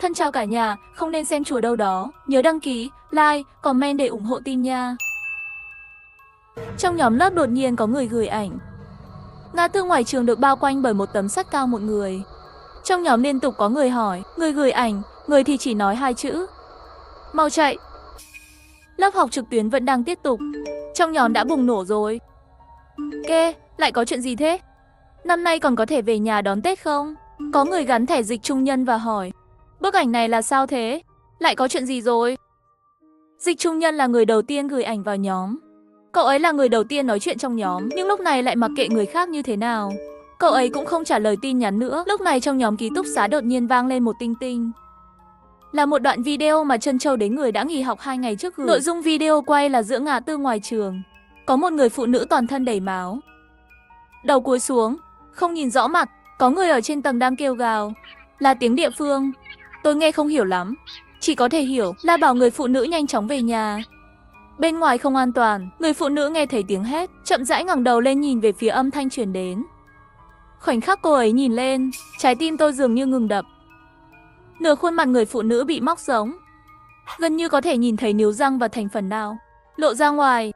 Thân chào cả nhà, không nên xem chùa đâu đó. Nhớ đăng ký, like, comment để ủng hộ team nha. Trong nhóm lớp đột nhiên có người gửi ảnh. Ngã tư ngoài trường được bao quanh bởi một tấm sắt cao một người. Trong nhóm liên tục có người hỏi, người gửi ảnh, người thì chỉ nói 2 chữ. Mau chạy. Lớp học trực tuyến vẫn đang tiếp tục. Trong nhóm đã bùng nổ rồi. Kê, lại có chuyện gì thế? Năm nay còn có thể về nhà đón Tết không? Có người gắn thẻ dịch trung nhân và hỏi, bức ảnh này là sao thế? Lại có chuyện gì rồi? Dịch trung nhân là người đầu tiên gửi ảnh vào nhóm. Cậu ấy là người đầu tiên nói chuyện trong nhóm, nhưng lúc này lại mặc kệ người khác như thế nào. Cậu ấy cũng không trả lời tin nhắn nữa. Lúc này trong nhóm ký túc xá đột nhiên vang lên một tinh tinh. Là một đoạn video mà Trân Châu đến người đã nghỉ học 2 ngày trước gửi. Nội dung video quay là giữa ngã tư ngoài trường. Có một người phụ nữ toàn thân đầy máu. Đầu cúi xuống, không nhìn rõ mặt. Có người ở trên tầng đang kêu gào. Là tiếng địa phương. Tôi nghe không hiểu lắm. Chỉ có thể hiểu là bảo người phụ nữ nhanh chóng về nhà. Bên ngoài không an toàn, người phụ nữ nghe thấy tiếng hét, chậm rãi ngẩng đầu lên nhìn về phía âm thanh truyền đến. Khoảnh khắc cô ấy nhìn lên, trái tim tôi dường như ngừng đập. Nửa khuôn mặt người phụ nữ bị móc giống. Gần như có thể nhìn thấy níu răng và thành phần nào lộ ra ngoài.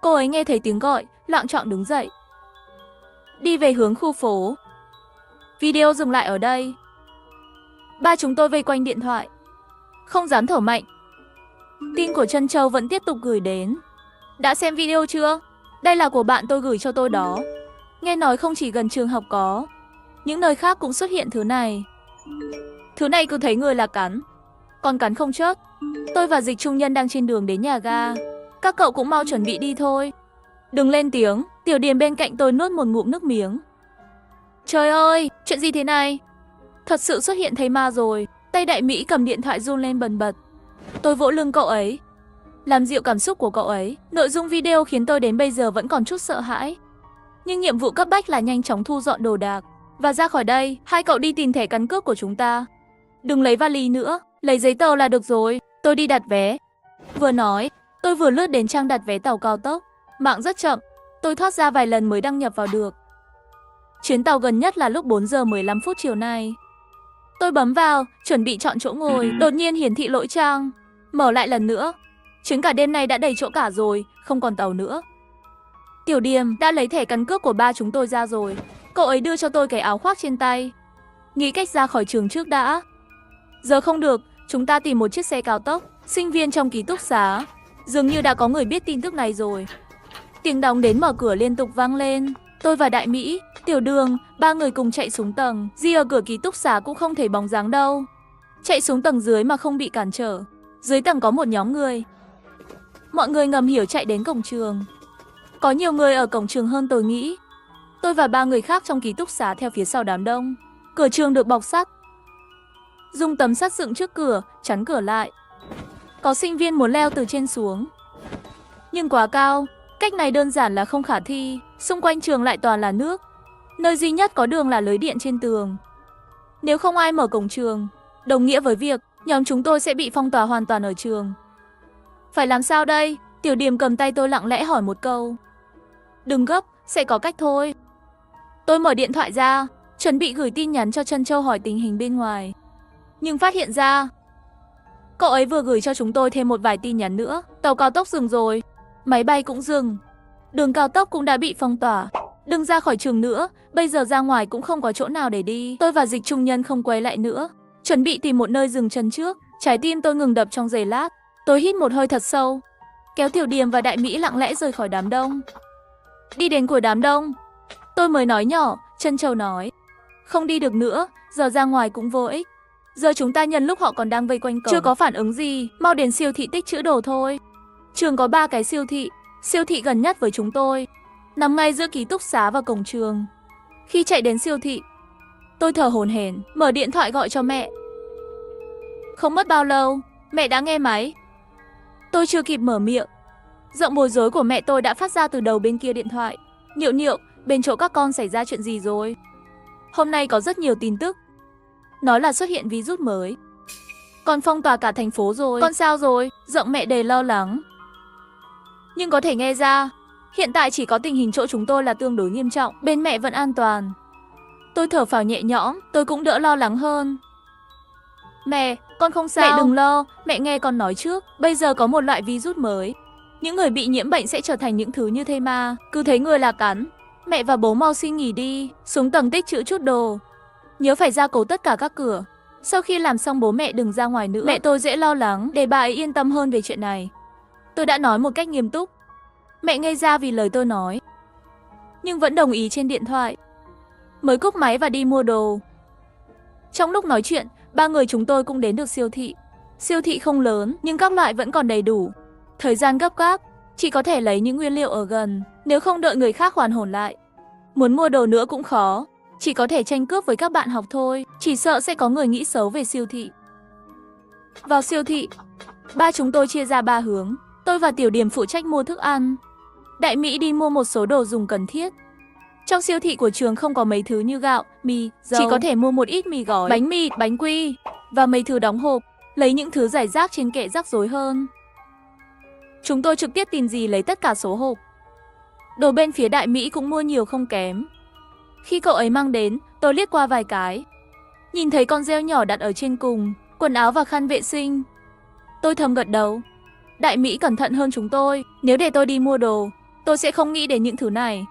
Cô ấy nghe thấy tiếng gọi, loạng choạng đứng dậy. Đi về hướng khu phố. Video dừng lại ở đây. Ba chúng tôi vây quanh điện thoại. Không dám thở mạnh. Tin của Trân Châu vẫn tiếp tục gửi đến. Đã xem video chưa? Đây là của bạn tôi gửi cho tôi đó. Nghe nói không chỉ gần trường học có, những nơi khác cũng xuất hiện thứ này. Thứ này cứ thấy người là cắn. Còn cắn không chết. Tôi và Dịch Trung Nhân đang trên đường đến nhà ga. Các cậu cũng mau chuẩn bị đi thôi. Đừng lên tiếng. Tiểu Điền bên cạnh tôi nuốt một ngụm nước miếng. Trời ơi, chuyện gì thế này? Thật sự xuất hiện thấy ma rồi. Tay Đại Mỹ cầm điện thoại run lên bần bật. Tôi vỗ lưng cậu ấy, làm dịu cảm xúc của cậu ấy. Nội dung video khiến tôi đến bây giờ vẫn còn chút sợ hãi. Nhưng nhiệm vụ cấp bách là nhanh chóng thu dọn đồ đạc và ra khỏi đây. Hai cậu đi tìm thẻ căn cước của chúng ta. Đừng lấy vali nữa, lấy giấy tờ là được rồi. Tôi đi đặt vé. Vừa nói, tôi vừa lướt đến trang đặt vé tàu cao tốc. Mạng rất chậm, tôi thoát ra vài lần mới đăng nhập vào được. Chuyến tàu gần nhất là lúc 4 giờ 15 phút chiều nay. Tôi bấm vào, chuẩn bị chọn chỗ ngồi, đột nhiên hiển thị lỗi trang. Mở lại lần nữa. Chuyến cả đêm nay đã đầy chỗ cả rồi, không còn tàu nữa. Tiểu Điềm đã lấy thẻ căn cước của ba chúng tôi ra rồi. Cậu ấy đưa cho tôi cái áo khoác trên tay. Nghĩ cách ra khỏi trường trước đã. Giờ không được, chúng ta tìm một chiếc xe cao tốc. Sinh viên trong ký túc xá. Dường như đã có người biết tin tức này rồi. Tiếng đóng đến mở cửa liên tục vang lên. Tôi và Đại Mỹ, Tiểu Đường, ba người cùng chạy xuống tầng. Di ở cửa ký túc xá cũng không thấy bóng dáng đâu. Chạy xuống tầng dưới mà không bị cản trở. Dưới tầng có một nhóm người. Mọi người ngầm hiểu chạy đến cổng trường. Có nhiều người ở cổng trường hơn tôi nghĩ. Tôi và ba người khác trong ký túc xá theo phía sau đám đông. Cửa trường được bọc sắt. Dùng tấm sắt dựng trước cửa, chắn cửa lại. Có sinh viên muốn leo từ trên xuống. Nhưng quá cao, cách này đơn giản là không khả thi. Xung quanh trường lại toàn là nước. Nơi duy nhất có đường là lưới điện trên tường. Nếu không ai mở cổng trường, đồng nghĩa với việc nhóm chúng tôi sẽ bị phong tỏa hoàn toàn ở trường. Phải làm sao đây? Tiểu Điềm cầm tay tôi lặng lẽ hỏi một câu. Đừng gấp, sẽ có cách thôi. Tôi mở điện thoại ra, chuẩn bị gửi tin nhắn cho Trân Châu hỏi tình hình bên ngoài. Nhưng phát hiện ra, cậu ấy vừa gửi cho chúng tôi thêm một vài tin nhắn nữa. Tàu cao tốc dừng rồi, máy bay cũng dừng. Đường cao tốc cũng đã bị phong tỏa. Đừng ra khỏi trường nữa, bây giờ ra ngoài cũng không có chỗ nào để đi. Tôi và Dịch Trung Nhân không quay lại nữa, chuẩn bị tìm một nơi dừng chân trước. Trái tim tôi ngừng đập trong giây lát. Tôi hít một hơi thật sâu, kéo Tiểu Điềm và Đại Mỹ lặng lẽ rời khỏi đám đông. Đi đến cuối đám đông, tôi mới nói nhỏ. Trân Châu nói, không đi được nữa, giờ ra ngoài cũng vô ích. Giờ chúng ta nhân lúc họ còn đang vây quanh cổng, chưa có phản ứng gì, mau đến siêu thị tích trữ đồ thôi. Trường có 3 cái siêu thị gần nhất với chúng tôi nằm ngay giữa ký túc xá và cổng trường. Khi chạy đến siêu thị, tôi thở hổn hển, mở điện thoại gọi cho mẹ. Không mất bao lâu, mẹ đã nghe máy. Tôi chưa kịp mở miệng, giọng bối rối của mẹ tôi đã phát ra từ đầu bên kia điện thoại. Niệu Niệu, bên chỗ các con xảy ra chuyện gì rồi? Hôm nay có rất nhiều tin tức, nói là xuất hiện virus mới, còn phong tỏa cả thành phố rồi. Con sao rồi? Giọng mẹ đầy lo lắng. Nhưng có thể nghe ra, hiện tại chỉ có tình hình chỗ chúng tôi là tương đối nghiêm trọng, bên mẹ vẫn an toàn. Tôi thở phào nhẹ nhõm, tôi cũng đỡ lo lắng hơn. Mẹ, con không sao. Mẹ đừng lo, mẹ nghe con nói trước. Bây giờ có một loại virus mới. Những người bị nhiễm bệnh sẽ trở thành những thứ như thây ma, cứ thấy người là cắn. Mẹ và bố mau xin nghỉ đi, xuống tầng tích trữ chút đồ. Nhớ phải gia cố tất cả các cửa. Sau khi làm xong bố mẹ đừng ra ngoài nữa. Mẹ tôi dễ lo lắng, để bà ấy yên tâm hơn về chuyện này. Tôi đã nói một cách nghiêm túc. Mẹ ngây ra vì lời tôi nói, nhưng vẫn đồng ý trên điện thoại. Mới cúp máy và đi mua đồ. Trong lúc nói chuyện, ba người chúng tôi cũng đến được siêu thị. Siêu thị không lớn, nhưng các loại vẫn còn đầy đủ. Thời gian gấp gáp, chỉ có thể lấy những nguyên liệu ở gần, nếu không đợi người khác hoàn hồn lại. Muốn mua đồ nữa cũng khó, chỉ có thể tranh cướp với các bạn học thôi. Chỉ sợ sẽ có người nghĩ xấu về siêu thị. Vào siêu thị, ba chúng tôi chia ra ba hướng. Tôi và Tiểu Điềm phụ trách mua thức ăn. Đại Mỹ đi mua một số đồ dùng cần thiết. Trong siêu thị của trường không có mấy thứ như gạo, mì, dầu. Chỉ có thể mua một ít mì gói, bánh mì, bánh quy và mấy thứ đóng hộp. Lấy những thứ rải rác trên kệ rắc rối hơn. Chúng tôi trực tiếp tìm gì lấy tất cả số hộp. Đồ bên phía Đại Mỹ cũng mua nhiều không kém. Khi cậu ấy mang đến, tôi liếc qua vài cái. Nhìn thấy con rêu nhỏ đặt ở trên cùng, quần áo và khăn vệ sinh. Tôi thầm gật đầu. Đại Mỹ cẩn thận hơn chúng tôi. Nếu để tôi đi mua đồ, tôi sẽ không nghĩ đến những thứ này.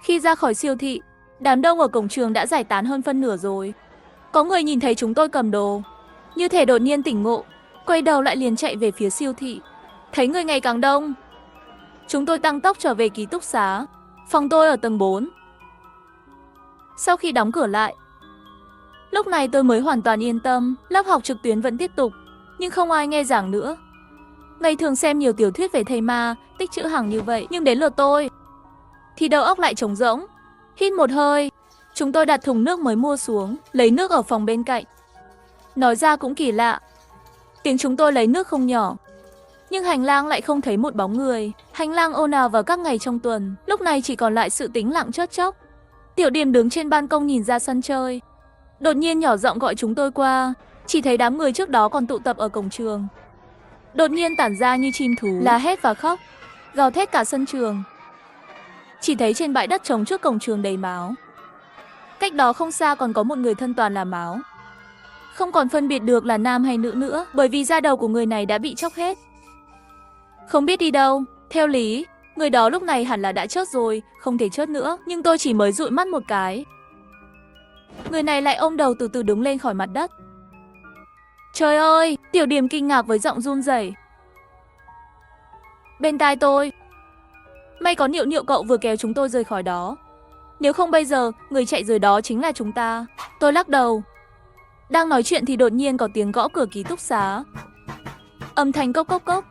Khi ra khỏi siêu thị, đám đông ở cổng trường đã giải tán hơn phân nửa rồi. Có người nhìn thấy chúng tôi cầm đồ, như thể đột nhiên tỉnh ngộ, quay đầu lại liền chạy về phía siêu thị. Thấy người ngày càng đông, chúng tôi tăng tốc trở về ký túc xá. Phòng tôi ở tầng 4. Sau khi đóng cửa lại, lúc này tôi mới hoàn toàn yên tâm. Lớp học trực tuyến vẫn tiếp tục, nhưng không ai nghe giảng nữa. Ngày thường xem nhiều tiểu thuyết về thây ma, tích trữ hàng như vậy, nhưng đến lượt tôi thì đầu óc lại trống rỗng. Hít một hơi, chúng tôi đặt thùng nước mới mua xuống, lấy nước ở phòng bên cạnh. Nói ra cũng kỳ lạ, tiếng chúng tôi lấy nước không nhỏ, nhưng hành lang lại không thấy một bóng người. Hành lang ồn ào vào các ngày trong tuần, lúc này chỉ còn lại sự tĩnh lặng chớt chốc. Tiểu Điềm đứng trên ban công nhìn ra sân chơi, đột nhiên nhỏ giọng gọi chúng tôi qua. Chỉ thấy đám người trước đó còn tụ tập ở cổng trường đột nhiên tản ra như chim thú, la hét và khóc, gào thét cả sân trường. Chỉ thấy trên bãi đất trống trước cổng trường đầy máu. Cách đó không xa còn có một người thân toàn là máu. Không còn phân biệt được là nam hay nữ nữa, bởi vì da đầu của người này đã bị chóc hết. Không biết đi đâu. Theo lý, người đó lúc này hẳn là đã chết rồi, không thể chết nữa. Nhưng tôi chỉ mới dụi mắt một cái, người này lại ôm đầu từ từ đứng lên khỏi mặt đất. Trời ơi! Tiểu Điềm kinh ngạc với giọng run rẩy. Bên tai tôi, may có Niệu Niệu cậu vừa kéo chúng tôi rời khỏi đó. Nếu không bây giờ, người chạy rồi đó chính là chúng ta. Tôi lắc đầu. Đang nói chuyện thì đột nhiên có tiếng gõ cửa ký túc xá. Âm thanh cốc cốc cốc.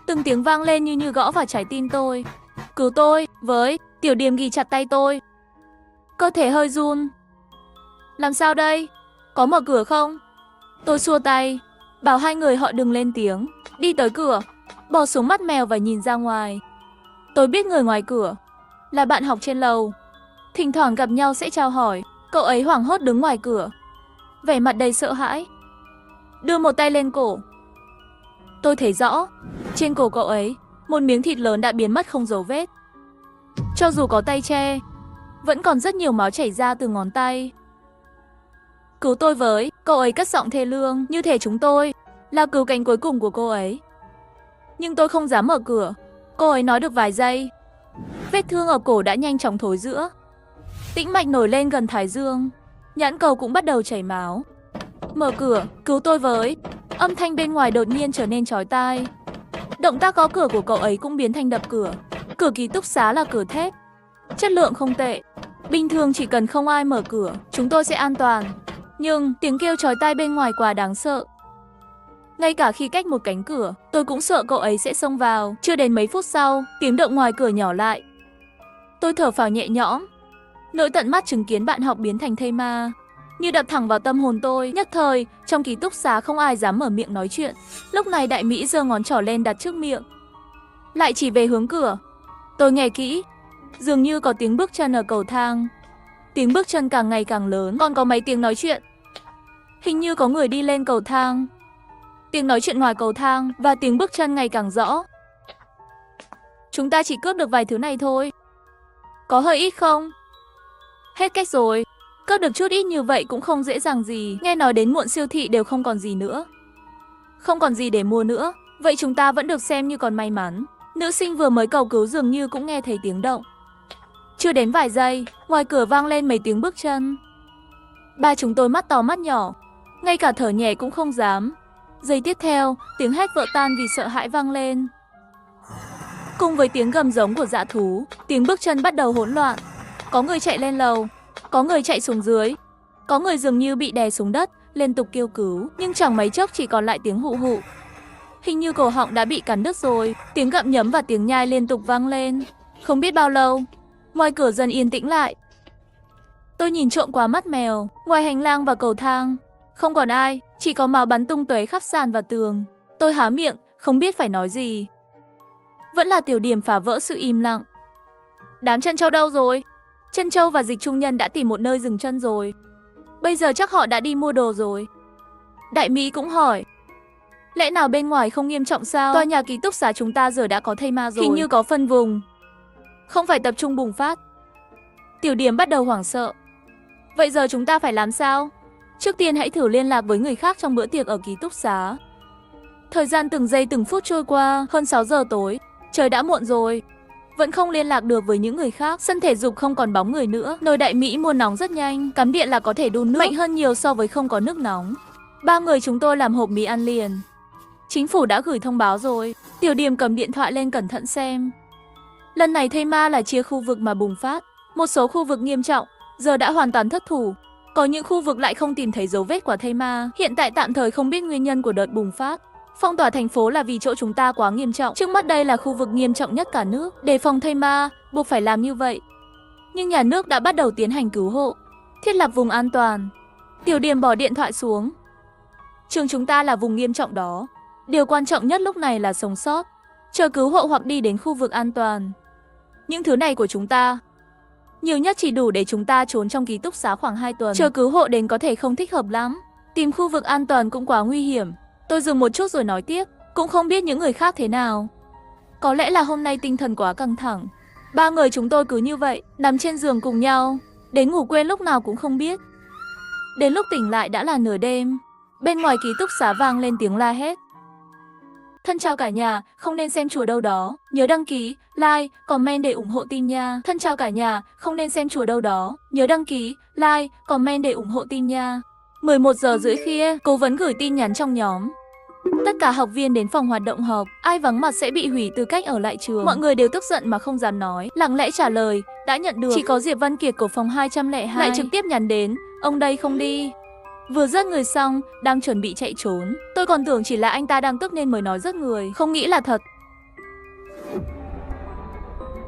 Từng tiếng vang lên như gõ vào trái tim tôi. Cứu tôi với! Tiểu Điềm ghì chặt tay tôi, cơ thể hơi run. Làm sao đây? Có mở cửa không? Tôi xua tay, bảo hai người họ đừng lên tiếng. Đi tới cửa, bỏ xuống mắt mèo và nhìn ra ngoài. Tôi biết người ngoài cửa là bạn học trên lầu, thỉnh thoảng gặp nhau sẽ chào hỏi. Cậu ấy hoảng hốt đứng ngoài cửa, vẻ mặt đầy sợ hãi, đưa một tay lên cổ. Tôi thấy rõ, trên cổ cậu ấy, một miếng thịt lớn đã biến mất không dấu vết. Cho dù có tay che, vẫn còn rất nhiều máu chảy ra từ ngón tay. Cứu tôi với! Cậu ấy cất giọng thê lương, như thể chúng tôi là cứu cánh cuối cùng của cô ấy. Nhưng tôi không dám mở cửa. Cô ấy nói được vài giây, vết thương ở cổ đã nhanh chóng thối rữa, tĩnh mạch nổi lên gần thái dương, nhãn cầu cũng bắt đầu chảy máu. Mở cửa! Cứu tôi với! Âm thanh bên ngoài đột nhiên trở nên chói tai. Động tác gõ cửa của cậu ấy cũng biến thành đập cửa. Cửa ký túc xá là cửa thép, chất lượng không tệ. Bình thường chỉ cần không ai mở cửa, chúng tôi sẽ an toàn. Nhưng tiếng kêu chói tai bên ngoài quá đáng sợ. Ngay cả khi cách một cánh cửa, tôi cũng sợ cậu ấy sẽ xông vào. Chưa đến mấy phút sau, tiếng động ngoài cửa nhỏ lại. Tôi thở phào nhẹ nhõm. Nỗi tận mắt chứng kiến bạn học biến thành thây ma như đập thẳng vào tâm hồn tôi. Nhất thời, trong ký túc xá không ai dám mở miệng nói chuyện. Lúc này Đại Mỹ giơ ngón trỏ lên đặt trước miệng, lại chỉ về hướng cửa. Tôi nghe kỹ, dường như có tiếng bước chân ở cầu thang. Tiếng bước chân càng ngày càng lớn, còn có mấy tiếng nói chuyện. Hình như có người đi lên cầu thang. Tiếng nói chuyện ngoài cầu thang và tiếng bước chân ngày càng rõ. Chúng ta chỉ cướp được vài thứ này thôi. Có hơi ít không? Hết cách rồi. Cướp được chút ít như vậy cũng không dễ dàng gì. Nghe nói đến muộn siêu thị đều không còn gì nữa. Không còn gì để mua nữa. Vậy chúng ta vẫn được xem như còn may mắn. Nữ sinh vừa mới cầu cứu dường như cũng nghe thấy tiếng động. Chưa đến vài giây, ngoài cửa vang lên mấy tiếng bước chân. Ba chúng tôi mắt to mắt nhỏ, ngay cả thở nhẹ cũng không dám. Giây tiếp theo, tiếng hét vỡ tan vì sợ hãi vang lên. Cùng với tiếng gầm giống của dã thú, tiếng bước chân bắt đầu hỗn loạn. Có người chạy lên lầu, có người chạy xuống dưới, có người dường như bị đè xuống đất, liên tục kêu cứu, nhưng chẳng mấy chốc chỉ còn lại tiếng hụ hụ. Hình như cổ họng đã bị cắn đứt rồi, tiếng gặm nhấm và tiếng nhai liên tục vang lên. Không biết bao lâu, ngoài cửa dần yên tĩnh lại. Tôi nhìn trộm qua mắt mèo, ngoài hành lang và cầu thang. Không còn ai, chỉ có máu bắn tung tóe khắp sàn và tường. Tôi há miệng, không biết phải nói gì. Vẫn là Tiểu Điểm phá vỡ sự im lặng. Đám Trân Châu đâu rồi? Trân Châu và Dịch Trung Nhân đã tìm một nơi dừng chân rồi. Bây giờ chắc họ đã đi mua đồ rồi. Đại Mỹ cũng hỏi. Lẽ nào bên ngoài không nghiêm trọng sao? Tòa nhà ký túc xá chúng ta giờ đã có thây ma rồi. Hình như có phân vùng. Không phải tập trung bùng phát. Tiểu Điểm bắt đầu hoảng sợ. Vậy giờ chúng ta phải làm sao? Trước tiên hãy thử liên lạc với người khác trong bữa tiệc ở ký túc xá. Thời gian từng giây từng phút trôi qua, hơn 6 giờ tối. Trời đã muộn rồi. Vẫn không liên lạc được với những người khác. Sân thể dục không còn bóng người nữa. Nồi Đại Mỹ mua nóng rất nhanh. Cắm điện là có thể đun nước. Mạnh hơn nhiều so với không có nước nóng. 3 người chúng tôi làm hộp mì ăn liền. Chính phủ đã gửi thông báo rồi. Tiểu Điểm cầm điện thoại lên cẩn thận xem. Lần này thây ma là chia khu vực mà bùng phát. Một số khu vực nghiêm trọng, giờ đã hoàn toàn thất thủ. Có những khu vực lại không tìm thấy dấu vết của thây ma. Hiện tại tạm thời không biết nguyên nhân của đợt bùng phát. Phong tỏa thành phố là vì chỗ chúng ta quá nghiêm trọng. Trước mắt đây là khu vực nghiêm trọng nhất cả nước. Để phòng thây ma, buộc phải làm như vậy. Nhưng nhà nước đã bắt đầu tiến hành cứu hộ, thiết lập vùng an toàn. Tiểu Điểm bỏ điện thoại xuống. Trường chúng ta là vùng nghiêm trọng đó. Điều quan trọng nhất lúc này là sống sót, chờ cứu hộ hoặc đi đến khu vực an toàn. Những thứ này của chúng ta nhiều nhất chỉ đủ để chúng ta trốn trong ký túc xá khoảng 2 tuần. Chờ cứu hộ đến có thể không thích hợp lắm. Tìm khu vực an toàn cũng quá nguy hiểm. Tôi dừng một chút rồi nói tiếp. Cũng không biết những người khác thế nào. Có lẽ là hôm nay tinh thần quá căng thẳng. 3 người chúng tôi cứ như vậy, nằm trên giường cùng nhau, đến ngủ quên lúc nào cũng không biết. Đến lúc tỉnh lại đã là nửa đêm. Bên ngoài ký túc xá vang lên tiếng la hét. Thân chào cả nhà, không nên xem chùa đâu đó. Nhớ đăng ký, like, comment để ủng hộ team nha. Thân chào cả nhà, không nên xem chùa đâu đó. Nhớ đăng ký, like, comment để ủng hộ team nha. 11 giờ rưỡi khuya, cố vấn gửi tin nhắn trong nhóm. Tất cả học viên đến phòng hoạt động họp, ai vắng mặt sẽ bị hủy tư cách ở lại trường. Mọi người đều tức giận mà không dám nói, lặng lẽ trả lời, đã nhận được. Chỉ có Diệp Văn Kiệt của phòng 202 lại trực tiếp nhắn đến, ông đây không đi. Vừa rớt người xong, đang chuẩn bị chạy trốn. Tôi còn tưởng chỉ là anh ta đang tức nên mới nói rớt người, không nghĩ là thật.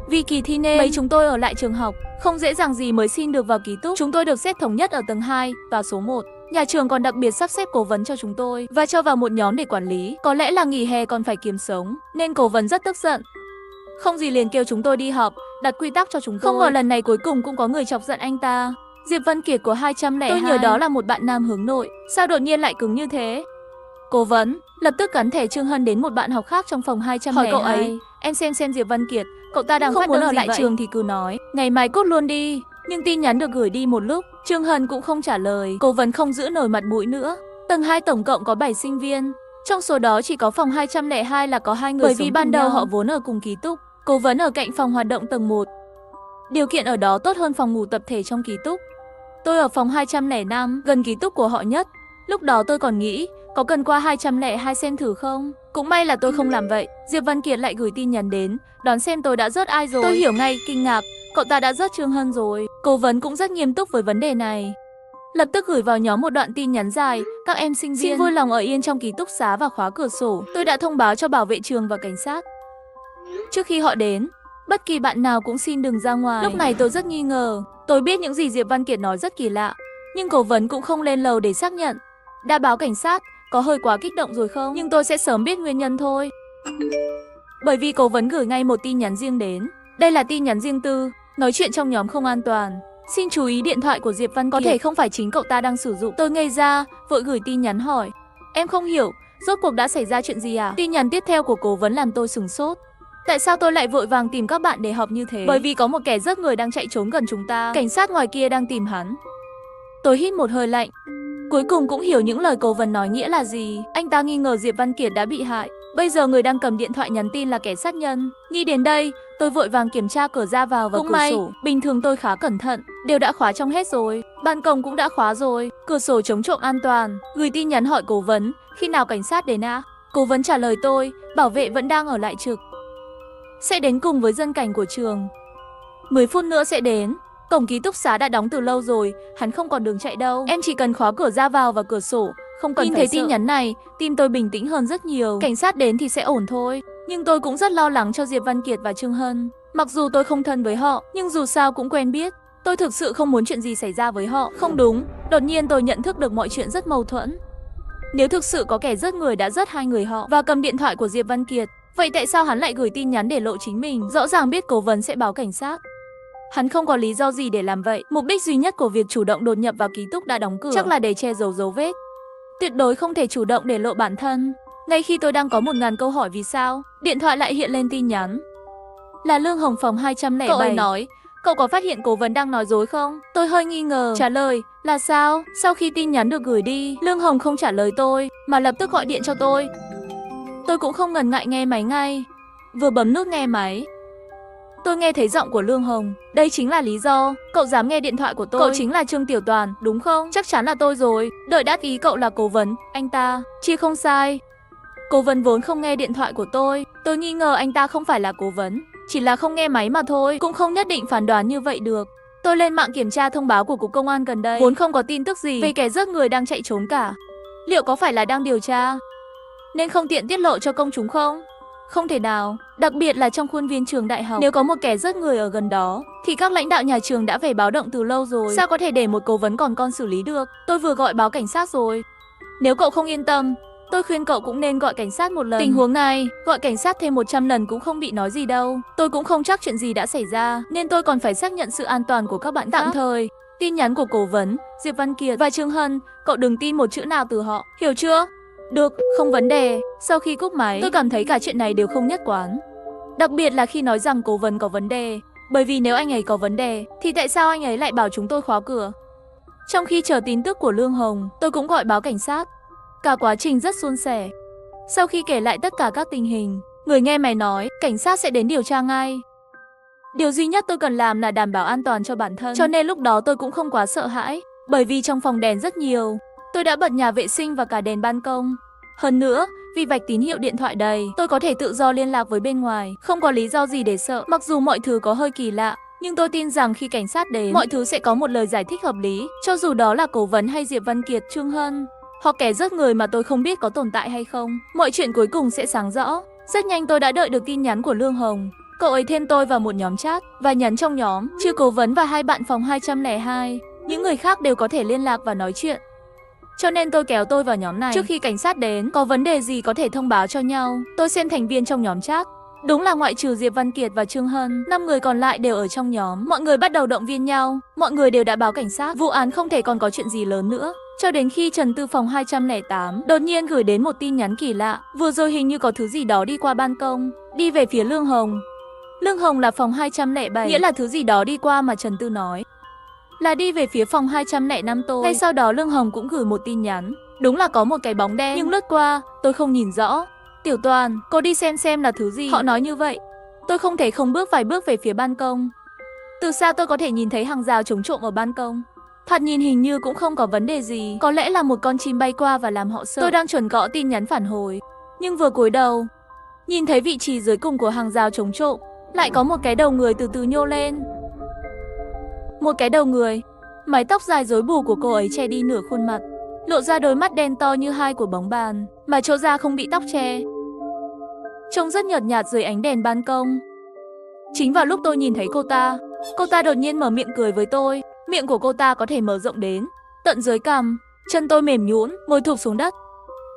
Vì kỳ thi nên mấy chúng tôi ở lại trường học, không dễ dàng gì mới xin được vào ký túc. Chúng tôi được xếp thống nhất ở tầng 2, tòa số 1. Nhà trường còn đặc biệt sắp xếp cố vấn cho chúng tôi và cho vào một nhóm để quản lý. Có lẽ là nghỉ hè còn phải kiếm sống, nên cố vấn rất tức giận. Không gì liền kêu chúng tôi đi họp, đặt quy tắc cho chúng tôi. Không ngờ lần này cuối cùng cũng có người chọc giận anh ta. Diệp Văn Kiệt của 202. Tôi nhớ đó là một bạn nam hướng nội. Sao đột nhiên lại cứng như thế? Cố vấn lập tức gắn thẻ Trương Hân đến một bạn học khác trong phòng 202. Hỏi cậu ấy, em xem Diệp Văn Kiệt, cậu ta đang không muốn ở lại trường thì cứ nói, ngày mai cốt luôn đi. Nhưng tin nhắn được gửi đi một lúc, Trương Hân cũng không trả lời. Cố vấn không giữ nổi mặt mũi nữa. Tầng 2 tổng cộng có 7 sinh viên. Trong số đó chỉ có phòng 202 là có 2 người. Bởi vì ban đầu họ vốn ở cùng ký túc. Cố vấn ở cạnh phòng hoạt động tầng 1. Điều kiện ở đó tốt hơn phòng ngủ tập thể trong ký túc. Tôi ở phòng 205, gần ký túc của họ nhất. Lúc đó tôi còn nghĩ, có cần qua 202 xem thử không? Cũng may là tôi không làm vậy. Diệp Văn Kiệt lại gửi tin nhắn đến, đoán xem tôi đã rớt ai rồi. Tôi hiểu ngay, kinh ngạc, cậu ta đã rớt Trương Hân rồi. Cố vấn cũng rất nghiêm túc với vấn đề này. Lập tức gửi vào nhóm một đoạn tin nhắn dài, các em sinh viên xin vui lòng ở yên trong ký túc xá và khóa cửa sổ. Tôi đã thông báo cho bảo vệ trường và cảnh sát. Trước khi họ đến, bất kỳ bạn nào cũng xin đừng ra ngoài. Lúc này tôi rất nghi ngờ. Tôi biết những gì Diệp Văn Kiệt nói rất kỳ lạ, nhưng cố vấn cũng không lên lầu để xác nhận. Đã báo cảnh sát, có hơi quá kích động rồi không? Nhưng tôi sẽ sớm biết nguyên nhân thôi. Bởi vì cố vấn gửi ngay một tin nhắn riêng đến. Đây là tin nhắn riêng tư, nói chuyện trong nhóm không an toàn. Xin chú ý điện thoại của Diệp Văn Kiệt. Có thể không phải chính cậu ta đang sử dụng. Tôi ngây ra, vội gửi tin nhắn hỏi. Em không hiểu, rốt cuộc đã xảy ra chuyện gì à? Tin nhắn tiếp theo của cố vấn làm tôi sửng sốt. Tại sao tôi lại vội vàng tìm các bạn để họp như thế? Bởi vì có một kẻ rớt người đang chạy trốn gần chúng ta. Cảnh sát ngoài kia đang tìm hắn. Tôi hít một hơi lạnh. Cuối cùng cũng hiểu những lời cố vấn nói nghĩa là gì. Anh ta nghi ngờ Diệp Văn Kiệt đã bị hại. Bây giờ người đang cầm điện thoại nhắn tin là kẻ sát nhân. Nghĩ đến đây, tôi vội vàng kiểm tra cửa ra vào và cửa sổ. Bình thường tôi khá cẩn thận, đều đã khóa trong hết rồi. Ban công cũng đã khóa rồi, cửa sổ chống trộm an toàn. Gửi tin nhắn hỏi cố vấn, khi nào cảnh sát đến ạ? Cố vấn trả lời tôi, bảo vệ vẫn đang ở lại trực. Sẽ đến cùng với dân cảnh của trường. 10 phút nữa sẽ đến. Cổng ký túc xá đã đóng từ lâu rồi, hắn không còn đường chạy đâu. Em chỉ cần khóa cửa ra vào và cửa sổ, không cần phải sợ. Tin nhắn này, tim tôi bình tĩnh hơn rất nhiều. Cảnh sát đến thì sẽ ổn thôi. Nhưng tôi cũng rất lo lắng cho Diệp Văn Kiệt và Trương Hân. Mặc dù tôi không thân với họ, nhưng dù sao cũng quen biết. Tôi thực sự không muốn chuyện gì xảy ra với họ. Không đúng, đột nhiên tôi nhận thức được mọi chuyện rất mâu thuẫn. Nếu thực sự có kẻ giết người đã giết hai người họ và cầm điện thoại của Diệp Văn Kiệt, vậy tại sao hắn lại gửi tin nhắn để lộ chính mình? Rõ ràng biết cố vấn sẽ báo cảnh sát. Hắn không có lý do gì để làm vậy. Mục đích duy nhất của việc chủ động đột nhập vào ký túc đã đóng cửa chắc là để che giấu dấu vết. Tuyệt đối không thể chủ động để lộ bản thân. Ngay khi tôi đang có 1000 câu hỏi vì sao, điện thoại lại hiện lên tin nhắn. Là Lương Hồng phòng 207. Cậu ấy nói, cậu có phát hiện cố vấn đang nói dối không? Tôi hơi nghi ngờ, trả lời, là sao? Sau khi tin nhắn được gửi đi, Lương Hồng không trả lời tôi, mà lập tức gọi điện cho tôi. Tôi cũng không ngần ngại nghe máy ngay. Vừa bấm nút nghe máy, tôi nghe thấy giọng của Lương Hồng. Đây chính là lý do cậu dám nghe điện thoại của tôi. Cậu chính là Trương Tiểu Toàn, đúng không? Chắc chắn là tôi rồi. Đợi đáp ý cậu là cố vấn, anh ta. Chia không sai. Cố vấn vốn không nghe điện thoại của tôi. Tôi nghi ngờ anh ta không phải là cố vấn, chỉ là không nghe máy mà thôi. Cũng không nhất định phán đoán như vậy được. Tôi lên mạng kiểm tra thông báo của cục công an gần đây. Vốn không có tin tức gì về kẻ giết người đang chạy trốn cả. Liệu có phải là đang điều tra, nên không tiện tiết lộ cho công chúng không? Không thể nào, đặc biệt là trong khuôn viên trường đại học. Nếu có một kẻ giết người ở gần đó, thì các lãnh đạo nhà trường đã phải báo động từ lâu rồi. Sao có thể để một cố vấn còn con xử lý được? Tôi vừa gọi báo cảnh sát rồi. Nếu cậu không yên tâm, tôi khuyên cậu cũng nên gọi cảnh sát một lần. Tình huống này, gọi cảnh sát thêm 100 lần cũng không bị nói gì đâu. Tôi cũng không chắc chuyện gì đã xảy ra, nên tôi còn phải xác nhận sự an toàn của các bạn tạm thời. Tin nhắn của cố vấn, Diệp Văn Kiệt và Trương Hân, cậu đừng tin một chữ nào từ họ, hiểu chưa? Được, không vấn đề. Sau khi cúp máy, tôi cảm thấy cả chuyện này đều không nhất quán. Đặc biệt là khi nói rằng cố vấn có vấn đề. Bởi vì nếu anh ấy có vấn đề, thì tại sao anh ấy lại bảo chúng tôi khóa cửa? Trong khi chờ tin tức của Lương Hồng, tôi cũng gọi báo cảnh sát. Cả quá trình rất suôn sẻ. Sau khi kể lại tất cả các tình hình, người nghe máy nói, cảnh sát sẽ đến điều tra ngay. Điều duy nhất tôi cần làm là đảm bảo an toàn cho bản thân. Cho nên lúc đó tôi cũng không quá sợ hãi. Bởi vì trong phòng đèn rất nhiều. Tôi đã bật nhà vệ sinh và cả đèn ban công. Hơn nữa, vì vạch tín hiệu điện thoại đầy, tôi có thể tự do liên lạc với bên ngoài. Không có lý do gì để sợ. Mặc dù mọi thứ có hơi kỳ lạ, nhưng tôi tin rằng khi cảnh sát đến, mọi thứ sẽ có một lời giải thích hợp lý. Cho dù đó là cố vấn hay Diệp Văn Kiệt, Trương Hân, hoặc kẻ giết người mà tôi không biết có tồn tại hay không, mọi chuyện cuối cùng sẽ sáng rõ. Rất nhanh tôi đã đợi được tin nhắn của Lương Hồng. Cậu ấy thêm tôi vào một nhóm chat và nhắn trong nhóm, trừ cố vấn và hai bạn phòng 202, những người khác đều có thể liên lạc và nói chuyện. Cho nên tôi kéo tôi vào nhóm này. Trước khi cảnh sát đến, có vấn đề gì có thể thông báo cho nhau. Tôi xem thành viên trong nhóm chat. Đúng là ngoại trừ Diệp Văn Kiệt và Trương Hân, 5 người còn lại đều ở trong nhóm. Mọi người bắt đầu động viên nhau. Mọi người đều đã báo cảnh sát. Vụ án không thể còn có chuyện gì lớn nữa. Cho đến khi Trần Tư phòng 208 đột nhiên gửi đến một tin nhắn kỳ lạ. Vừa rồi hình như có thứ gì đó đi qua ban công, đi về phía Lương Hồng. Lương Hồng là phòng 207, nghĩa là thứ gì đó đi qua mà Trần Tư nói là đi về phía phòng 205 tôi. Ngay sau đó Lương Hồng cũng gửi một tin nhắn. Đúng là có một cái bóng đen nhưng lướt qua, tôi không nhìn rõ. Tiểu Toàn, cô đi xem là thứ gì. Họ nói như vậy. Tôi không thể không bước vài bước về phía ban công. Từ xa tôi có thể nhìn thấy hàng rào chống trộm ở ban công. Thoạt nhìn hình như cũng không có vấn đề gì. Có lẽ là một con chim bay qua và làm họ sợ. Tôi đang chuẩn gõ tin nhắn phản hồi. Nhưng vừa cúi đầu, nhìn thấy vị trí dưới cùng của hàng rào chống trộm, lại có một cái đầu người từ từ nhô lên. Một cái đầu người, mái tóc dài rối bù của cô ấy che đi nửa khuôn mặt, lộ ra đôi mắt đen to như hai quả bóng bàn, mà chỗ da không bị tóc che. Trông rất nhợt nhạt dưới ánh đèn ban công. Chính vào lúc tôi nhìn thấy cô ta đột nhiên mở miệng cười với tôi. Miệng của cô ta có thể mở rộng đến tận dưới cằm. Chân tôi mềm nhũn, ngồi thụp xuống đất.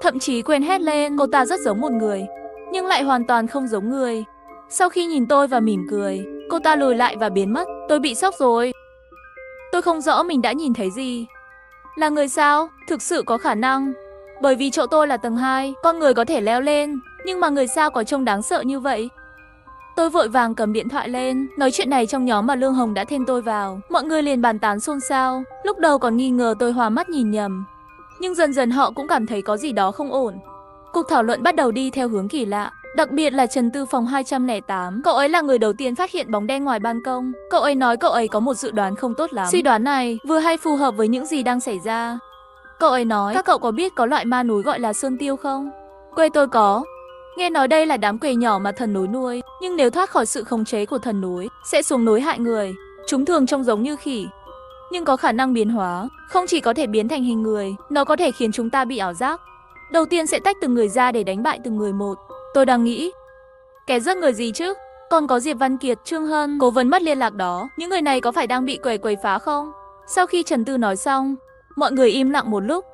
Thậm chí quên hét lên, cô ta rất giống một người, nhưng lại hoàn toàn không giống người. Sau khi nhìn tôi và mỉm cười, cô ta lùi lại và biến mất. Tôi bị sốc rồi. Tôi không rõ mình đã nhìn thấy gì. Là người sao? Thực sự có khả năng. Bởi vì chỗ tôi là tầng 2, con người có thể leo lên, nhưng mà người sao có trông đáng sợ như vậy? Tôi vội vàng cầm điện thoại lên, nói chuyện này trong nhóm mà Lương Hồng đã thêm tôi vào. Mọi người liền bàn tán xôn xao, lúc đầu còn nghi ngờ tôi hòa mắt nhìn nhầm. Nhưng dần dần họ cũng cảm thấy có gì đó không ổn. Cuộc thảo luận bắt đầu đi theo hướng kỳ lạ. Đặc biệt là Trần Tư phòng 208, cậu ấy là người đầu tiên phát hiện bóng đen ngoài ban công. Cậu ấy nói cậu ấy có một dự đoán không tốt lắm. Suy đoán này vừa hay phù hợp với những gì đang xảy ra. Cậu ấy nói, các cậu có biết có loại ma núi gọi là sơn tiêu không? Quê tôi có. Nghe nói đây là đám quỷ nhỏ mà thần núi nuôi, nhưng nếu thoát khỏi sự khống chế của thần núi, sẽ xuống núi hại người. Chúng thường trông giống như khỉ, nhưng có khả năng biến hóa, không chỉ có thể biến thành hình người, nó có thể khiến chúng ta bị ảo giác. Đầu tiên sẽ tách từng người ra để đánh bại từng người một. Tôi đang nghĩ, kẻ giết người gì chứ? Còn có Diệp Văn Kiệt, Trương Hân, cố vấn mất liên lạc đó, những người này có phải đang bị quấy phá không? Sau khi Trần Tư nói xong, mọi người im lặng một lúc.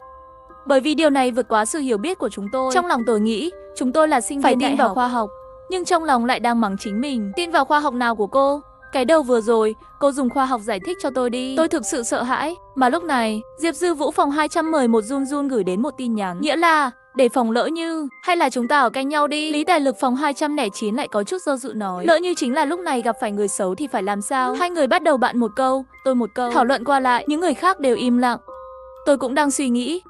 Bởi vì điều này vượt quá sự hiểu biết của chúng tôi. Trong lòng tôi nghĩ, chúng tôi là sinh viên tin vào khoa học, nhưng trong lòng lại đang mắng chính mình. Tin vào khoa học nào của cô? Cái đầu vừa rồi, cô dùng khoa học giải thích cho tôi đi. Tôi thực sự sợ hãi. Mà lúc này, Diệp Dư Vũ phòng 211 run run gửi đến một tin nhắn. Nghĩa là, để phòng lỡ như, hay là chúng ta ở cạnh nhau đi. Lý Tài Lực phòng 209 lại có chút do dự nói. Lỡ như chính là lúc này gặp phải người xấu thì phải làm sao? Hai người bắt đầu bạn một câu, tôi một câu. Thảo luận qua lại, những người khác đều im lặng. Tôi cũng đang suy nghĩ.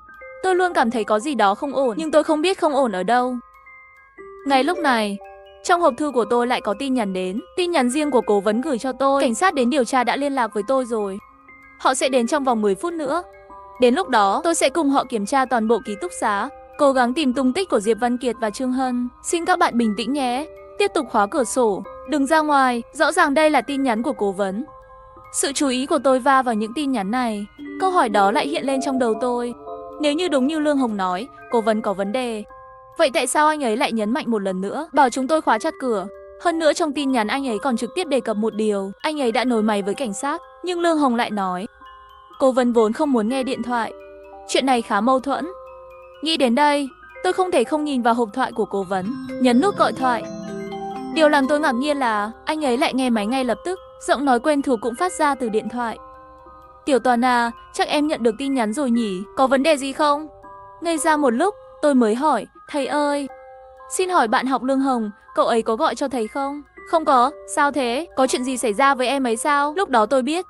Tôi luôn cảm thấy có gì đó không ổn, nhưng tôi không biết không ổn ở đâu. Ngay lúc này, trong hộp thư của tôi lại có tin nhắn đến. Tin nhắn riêng của cố vấn gửi cho tôi. Cảnh sát đến điều tra đã liên lạc với tôi rồi. Họ sẽ đến trong vòng 10 phút nữa. Đến lúc đó, tôi sẽ cùng họ kiểm tra toàn bộ ký túc xá, cố gắng tìm tung tích của Diệp Văn Kiệt và Trương Hân. Xin các bạn bình tĩnh nhé. Tiếp tục khóa cửa sổ, đừng ra ngoài. Rõ ràng đây là tin nhắn của cố vấn. Sự chú ý của tôi va vào những tin nhắn này. Câu hỏi đó lại hiện lên trong đầu tôi. Nếu như đúng như Lương Hồng nói, cố vấn có vấn đề, vậy tại sao anh ấy lại nhấn mạnh một lần nữa, bảo chúng tôi khóa chặt cửa? Hơn nữa trong tin nhắn anh ấy còn trực tiếp đề cập một điều, anh ấy đã nối máy với cảnh sát. Nhưng Lương Hồng lại nói, cố vấn vốn không muốn nghe điện thoại. Chuyện này khá mâu thuẫn. Nghĩ đến đây, tôi không thể không nhìn vào hộp thoại của cố vấn, nhấn nút gọi thoại. Điều làm tôi ngạc nhiên là anh ấy lại nghe máy ngay lập tức, giọng nói quen thuộc cũng phát ra từ điện thoại. Tiểu Toàn à, chắc em nhận được tin nhắn rồi nhỉ, có vấn đề gì không? Ngây ra một lúc, tôi mới hỏi, thầy ơi, xin hỏi bạn học Lương Hồng, cậu ấy có gọi cho thầy không? Không có, sao thế? Có chuyện gì xảy ra với em ấy sao? Lúc đó tôi biết,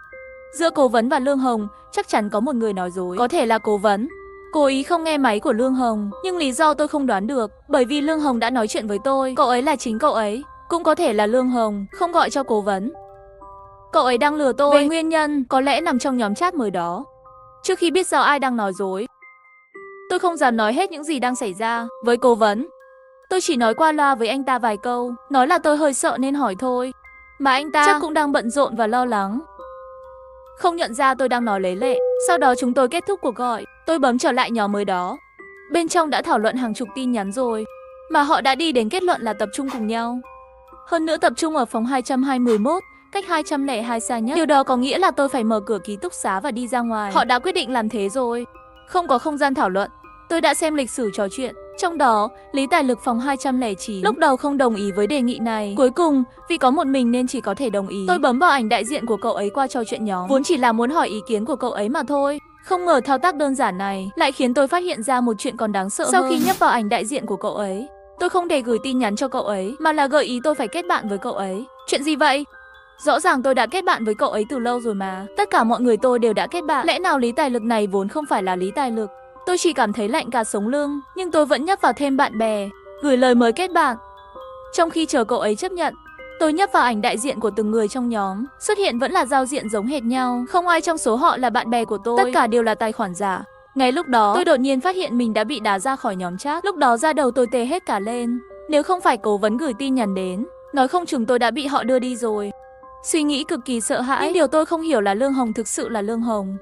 giữa cố vấn và Lương Hồng, chắc chắn có một người nói dối, có thể là cố vấn. Cố ý không nghe máy của Lương Hồng, nhưng lý do tôi không đoán được, bởi vì Lương Hồng đã nói chuyện với tôi, cậu ấy là chính cậu ấy. Cũng có thể là Lương Hồng không gọi cho cố vấn. Cậu ấy đang lừa tôi. Về nguyên nhân, có lẽ nằm trong nhóm chat mới đó. Trước khi biết rõ ai đang nói dối, tôi không dám nói hết những gì đang xảy ra với cố vấn. Tôi chỉ nói qua loa với anh ta vài câu, nói là tôi hơi sợ nên hỏi thôi. Mà anh ta chắc cũng đang bận rộn và lo lắng, không nhận ra tôi đang nói lấy lệ. Sau đó chúng tôi kết thúc cuộc gọi. Tôi bấm trở lại nhóm mới đó. Bên trong đã thảo luận hàng chục tin nhắn rồi, mà họ đã đi đến kết luận là tập trung cùng nhau. Hơn nữa tập trung ở phòng 221, cách 202 xa nhất. Điều đó có nghĩa là tôi phải mở cửa ký túc xá và đi ra ngoài. Họ đã quyết định làm thế rồi. Không có không gian thảo luận. Tôi đã xem lịch sử trò chuyện. Trong đó, Lý Tài Lực phòng 209 lúc đầu không đồng ý với đề nghị này. Cuối cùng, vì có một mình nên chỉ có thể đồng ý. Tôi bấm vào ảnh đại diện của cậu ấy qua trò chuyện nhóm. Vốn chỉ là muốn hỏi ý kiến của cậu ấy mà thôi. Không ngờ thao tác đơn giản này lại khiến tôi phát hiện ra một chuyện còn đáng sợ hơn. Sau khi nhấp vào ảnh đại diện của cậu ấy, tôi không để gửi tin nhắn cho cậu ấy, mà là gợi ý tôi phải kết bạn với cậu ấy. Chuyện gì vậy? Rõ ràng tôi đã kết bạn với cậu ấy từ lâu rồi mà. Tất cả mọi người tôi đều đã kết bạn. Lẽ nào Lý Tài Lực này vốn không phải là Lý Tài Lực? Tôi chỉ cảm thấy lạnh cả sống lưng, nhưng tôi vẫn nhấp vào thêm bạn bè, gửi lời mời kết bạn. Trong khi chờ cậu ấy chấp nhận, tôi nhấp vào ảnh đại diện của từng người trong nhóm. Xuất hiện vẫn là giao diện giống hệt nhau, không ai trong số họ là bạn bè của tôi. Tất cả đều là tài khoản giả. Ngay lúc đó, tôi đột nhiên phát hiện mình đã bị đá ra khỏi nhóm chat. Lúc đó da đầu tôi tê hết cả lên. Nếu không phải cố vấn gửi tin nhắn đến, nói không chừng tôi đã bị họ đưa đi rồi. Suy nghĩ cực kỳ sợ hãi, nhưng điều tôi không hiểu là Lương Hồng thực sự là Lương Hồng.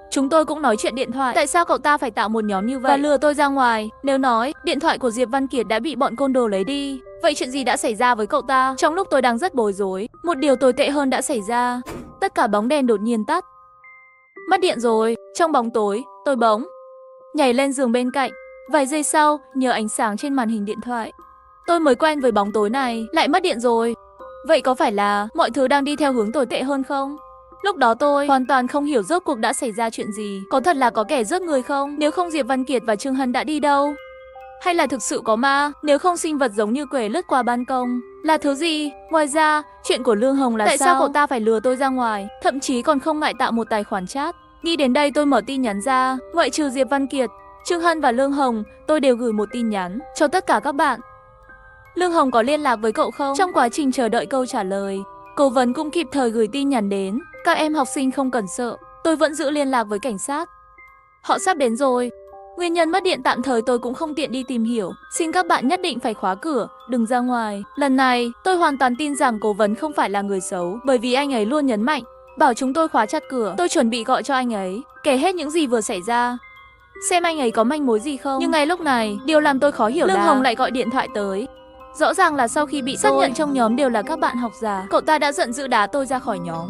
Chúng tôi cũng nói chuyện điện thoại. Tại sao cậu ta phải tạo một nhóm như vậy và lừa tôi ra ngoài? Nếu nói điện thoại của Diệp Văn Kiệt đã bị bọn côn đồ lấy đi, vậy chuyện gì đã xảy ra với cậu ta? Trong lúc tôi đang rất bối rối, một điều tồi tệ hơn đã xảy ra. Tất cả bóng đèn đột nhiên tắt. Mất điện rồi. Trong bóng tối, tôi bỗng nhảy lên giường bên cạnh. Vài giây sau, nhờ ánh sáng trên màn hình điện thoại, tôi mới quen với bóng tối này. Lại mất điện rồi. Vậy có phải là mọi thứ đang đi theo hướng tồi tệ hơn không? Lúc đó tôi hoàn toàn không hiểu rốt cuộc đã xảy ra chuyện gì. Có thật là có kẻ giết người không? Nếu không Diệp Văn Kiệt và Trương Hân đã đi đâu? Hay là thực sự có ma? Nếu không sinh vật giống như quẻ lướt qua ban công? Là thứ gì? Ngoài ra, chuyện của Lương Hồng là Tại sao? sao Cậu ta phải lừa tôi ra ngoài, thậm chí còn không ngại tạo một tài khoản chat. Nghĩ đến đây tôi mở tin nhắn ra, ngoại trừ Diệp Văn Kiệt, Trương Hân và Lương Hồng, tôi đều gửi một tin nhắn cho tất cả các bạn. Lương Hồng có liên lạc với cậu không? Trong quá trình chờ đợi câu trả lời, Cố vấn cũng kịp thời gửi tin nhắn đến. Các em học sinh không cần sợ, tôi vẫn giữ liên lạc với cảnh sát. Họ sắp đến rồi. Nguyên nhân mất điện tạm thời tôi cũng không tiện đi tìm hiểu. Xin các bạn nhất định phải khóa cửa, đừng ra ngoài. Lần này, tôi hoàn toàn tin rằng Cố vấn không phải là người xấu, bởi vì anh ấy luôn nhấn mạnh, bảo chúng tôi khóa chặt cửa. Tôi chuẩn bị gọi cho anh ấy, kể hết những gì vừa xảy ra, xem anh ấy có manh mối gì không. Nhưng ngay lúc này, điều làm tôi khó hiểu là Lương Hồng lại gọi điện thoại tới. Rõ ràng là sau khi bị xác nhận trong nhóm đều là các bạn học già, cậu ta đã giận dữ đá tôi ra khỏi nhóm.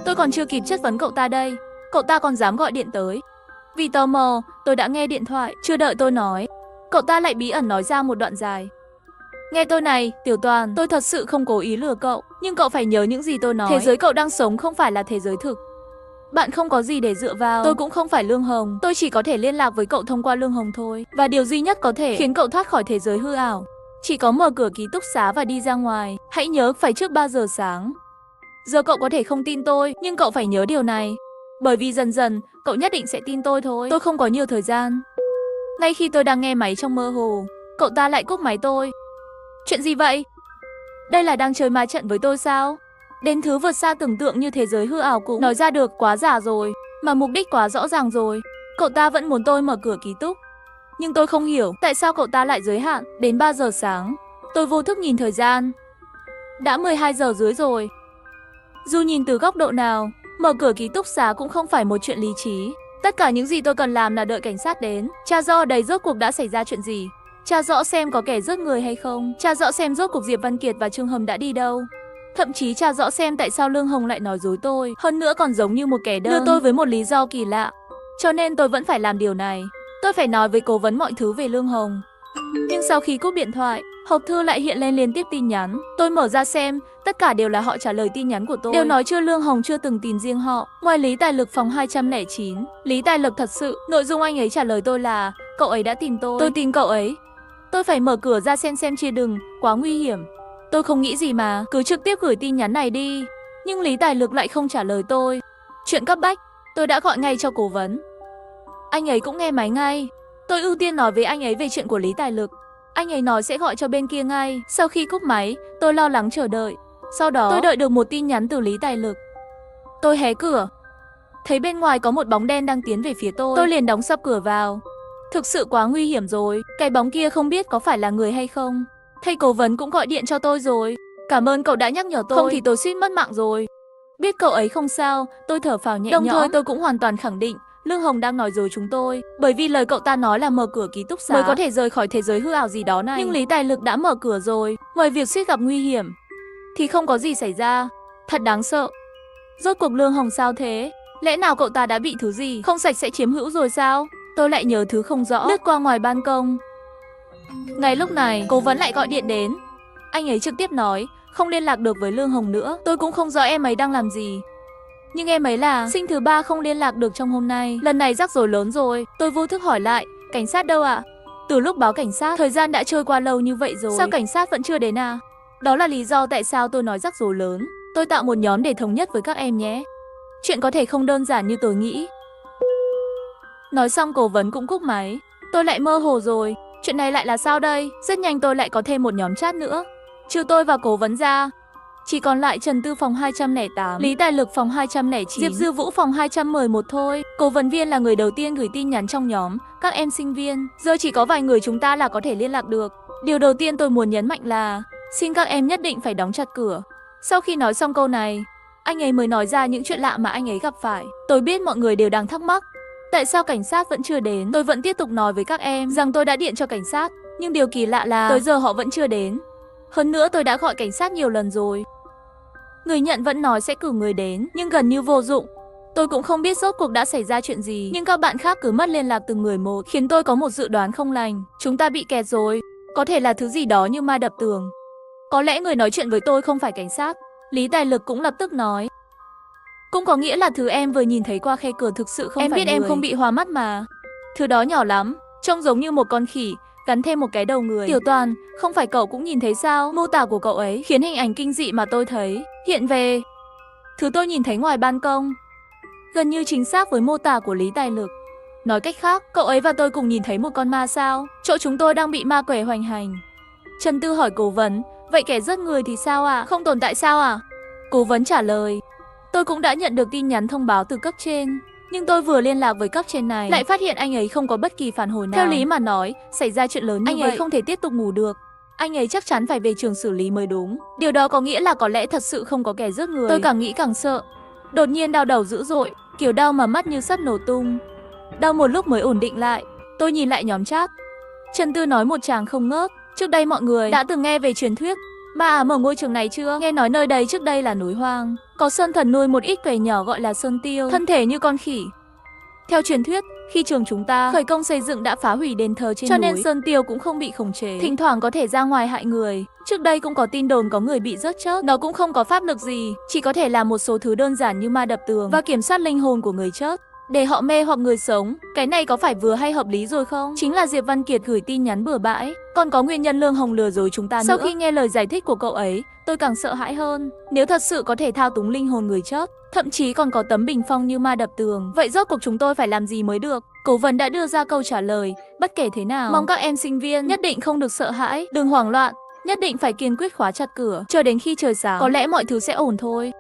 Tôi còn chưa kịp chất vấn cậu ta đây, cậu ta còn dám gọi điện tới. Vì tò mò, tôi đã nghe điện thoại, chưa đợi tôi nói, cậu ta lại bí ẩn nói ra một đoạn dài. Nghe tôi này, Tiểu Toàn, tôi thật sự không cố ý lừa cậu, nhưng cậu phải nhớ những gì tôi nói. Thế giới cậu đang sống không phải là thế giới thực. Bạn không có gì để dựa vào, tôi cũng không phải Lương Hồng, tôi chỉ có thể liên lạc với cậu thông qua Lương Hồng thôi. Và điều duy nhất có thể khiến cậu thoát khỏi thế giới hư ảo, chỉ có mở cửa ký túc xá và đi ra ngoài. Hãy nhớ phải trước 3 giờ sáng. Giờ cậu có thể không tin tôi, nhưng cậu phải nhớ điều này, bởi vì dần dần, cậu nhất định sẽ tin tôi thôi. Tôi không có nhiều thời gian. Ngay khi tôi đang nghe máy trong mơ hồ, cậu ta lại cúp máy tôi. Chuyện gì vậy? Đây là đang chơi ma trận với tôi sao? Đến thứ vượt xa tưởng tượng như thế giới hư ảo cũng nói ra được, quá giả rồi, mà mục đích quá rõ ràng rồi. Cậu ta vẫn muốn tôi mở cửa ký túc, nhưng tôi không hiểu tại sao cậu ta lại giới hạn đến 3 giờ sáng. Tôi vô thức nhìn thời gian, đã 12 giờ rưỡi rồi. Dù nhìn từ góc độ nào, mở cửa ký túc xá cũng không phải một chuyện lý trí. Tất cả những gì tôi cần làm là đợi cảnh sát đến, tra rõ ở đây rốt cuộc đã xảy ra chuyện gì, tra rõ xem có kẻ giết người hay không, tra rõ xem rốt cuộc Diệp Văn Kiệt và Trương Hồng đã đi đâu. Thậm chí tra rõ xem tại sao Lương Hồng lại nói dối tôi, hơn nữa còn giống như một kẻ lừa tôi với một lý do kỳ lạ. Cho nên tôi vẫn phải làm điều này. Tôi phải nói với cố vấn mọi thứ về Lương Hồng. Nhưng sau khi cúp điện thoại, hộp thư lại hiện lên liên tiếp tin nhắn. Tôi mở ra xem, tất cả đều là họ trả lời tin nhắn của tôi. Đều nói Lương Hồng chưa từng tìm riêng họ, ngoài Lý Tài Lực phòng 209. Lý Tài Lực thật sự, nội dung anh ấy trả lời tôi là cậu ấy đã tìm tôi tìm cậu ấy. Tôi phải mở cửa ra xem chia đừng, quá nguy hiểm. Tôi không nghĩ gì mà, cứ trực tiếp gửi tin nhắn này đi. Nhưng Lý Tài Lực lại không trả lời tôi. Chuyện cấp bách, tôi đã gọi ngay cho cố vấn. Anh ấy cũng nghe máy ngay. Tôi ưu tiên nói với anh ấy về chuyện của Lý Tài Lực. Anh ấy nói sẽ gọi cho bên kia ngay. Sau khi cúp máy, tôi lo lắng chờ đợi. Sau đó, tôi đợi được một tin nhắn từ Lý Tài Lực. Tôi hé cửa, thấy bên ngoài có một bóng đen đang tiến về phía tôi. Tôi liền đóng sập cửa vào. Thực sự quá nguy hiểm rồi. Cái bóng kia không biết có phải là người hay không. Thầy cố vấn cũng gọi điện cho tôi rồi. Cảm ơn cậu đã nhắc nhở tôi, không thì tôi suýt mất mạng rồi. Biết cậu ấy không sao, tôi thở phào nhẹ nhõm. Đồng thời tôi cũng hoàn toàn khẳng định Lương Hồng đang nói dối chúng tôi, bởi vì lời cậu ta nói là mở cửa ký túc xá mới có thể rời khỏi thế giới hư ảo gì đó này. Nhưng Lý Tài Lực đã mở cửa rồi, ngoài việc suýt gặp nguy hiểm thì không có gì xảy ra. Thật đáng sợ. Rốt cuộc Lương Hồng sao thế? Lẽ nào cậu ta đã bị thứ gì không sạch sẽ chiếm hữu rồi sao? Tôi lại nhớ thứ không rõ, lướt qua ngoài ban công. Ngay lúc này, cố vấn lại gọi điện đến. Anh ấy trực tiếp nói không liên lạc được với Lương Hồng nữa. Tôi cũng không rõ em ấy đang làm gì, nhưng em ấy là sinh thứ 3 không liên lạc được trong hôm nay. Lần này rắc rối lớn rồi. Tôi vô thức hỏi lại, cảnh sát đâu ạ? Từ lúc báo cảnh sát, thời gian đã trôi qua lâu như vậy rồi, sao cảnh sát vẫn chưa đến à? Đó là lý do tại sao tôi nói rắc rối lớn. Tôi tạo một nhóm để thống nhất với các em nhé. Chuyện có thể không đơn giản như tôi nghĩ. Nói xong cố vấn cũng cúp máy. Tôi lại mơ hồ rồi. Chuyện này lại là sao đây? Rất nhanh tôi lại có thêm một nhóm chat nữa. Trừ tôi và cố vấn ra, chỉ còn lại Trần Tư phòng 208, Lý Tài Lực phòng 209, Diệp Dư Vũ phòng 211 thôi. Cố vấn viên là người đầu tiên gửi tin nhắn trong nhóm các em sinh viên. Giờ chỉ có vài người chúng ta là có thể liên lạc được. Điều đầu tiên tôi muốn nhấn mạnh là xin các em nhất định phải đóng chặt cửa. Sau khi nói xong câu này, anh ấy mới nói ra những chuyện lạ mà anh ấy gặp phải. Tôi biết mọi người đều đang thắc mắc tại sao cảnh sát vẫn chưa đến. Tôi vẫn tiếp tục nói với các em rằng tôi đã điện cho cảnh sát, nhưng điều kỳ lạ là tới giờ họ vẫn chưa đến. Hơn nữa tôi đã gọi cảnh sát nhiều lần rồi. Người nhận vẫn nói sẽ cử người đến, nhưng gần như vô dụng. Tôi cũng không biết rốt cuộc đã xảy ra chuyện gì, nhưng các bạn khác cứ mất liên lạc từng người một, khiến tôi có một dự đoán không lành. Chúng ta bị kẹt rồi, có thể là thứ gì đó như ma đập tường. Có lẽ người nói chuyện với tôi không phải cảnh sát. Lý Tài Lực cũng lập tức nói. Cũng có nghĩa là thứ em vừa nhìn thấy qua khe cửa thực sự không phải người. Em biết em không bị hoa mắt mà. Thứ đó nhỏ lắm, trông giống như một con khỉ, gắn thêm một cái đầu người. Tiểu Toàn, không phải cậu cũng nhìn thấy sao? Mô tả của cậu ấy khiến hình ảnh kinh dị mà tôi thấy hiện về. Thứ tôi nhìn thấy ngoài ban công gần như chính xác với mô tả của Lý Tài Lực. Nói cách khác, cậu ấy và tôi cùng nhìn thấy một con ma sao? Chỗ chúng tôi đang bị ma quỷ hoành hành. Trần Tư hỏi cố vấn, vậy kẻ giết người thì sao ạ? Không tồn tại sao ạ? Cố vấn trả lời, tôi cũng đã nhận được tin nhắn thông báo từ cấp trên. Nhưng tôi vừa liên lạc với cấp trên này, lại phát hiện anh ấy không có bất kỳ phản hồi nào. Theo lý mà nói, xảy ra chuyện lớn như vậy, anh ấy không thể tiếp tục ngủ được. Anh ấy chắc chắn phải về trường xử lý mới đúng. Điều đó có nghĩa là có lẽ thật sự không có kẻ giết người. Tôi càng nghĩ càng sợ. Đột nhiên đau đầu dữ dội, kiểu đau mà mắt như sắp nổ tung. Đau một lúc mới ổn định lại. Tôi nhìn lại nhóm chat. Trần Tư nói một tràng không ngớt. Trước đây mọi người đã từng nghe về truyền thuyết ma ám ở ngôi trường này chưa? Nghe nói nơi đây trước đây là núi hoang, có sơn thần nuôi một ít quẻ nhỏ gọi là sơn tiêu, thân thể như con khỉ. Theo truyền thuyết, khi trường chúng ta khởi công xây dựng đã phá hủy đền thờ trên núi, cho nên sơn tiêu cũng không bị khống chế, thỉnh thoảng có thể ra ngoài hại người. Trước đây cũng có tin đồn có người bị rớt chớp, nó cũng không có pháp lực gì, chỉ có thể làm một số thứ đơn giản như ma đập tường và kiểm soát linh hồn của người chết để họ mê hoặc người sống. Cái này có phải vừa hay hợp lý rồi không? Chính là Diệp Văn Kiệt gửi tin nhắn bừa bãi, còn có nguyên nhân Lương Hồng lừa dối chúng ta nữa. Sau khi nghe lời giải thích của cậu ấy, tôi càng sợ hãi hơn. Nếu thật sự có thể thao túng linh hồn người chết, thậm chí còn có tấm bình phong như ma đập tường, vậy rốt cuộc chúng tôi phải làm gì mới được? Cố vấn đã đưa ra câu trả lời, bất kể thế nào, mong các em sinh viên nhất định không được sợ hãi, đừng hoảng loạn, nhất định phải kiên quyết khóa chặt cửa, chờ đến khi trời sáng, có lẽ mọi thứ sẽ ổn thôi.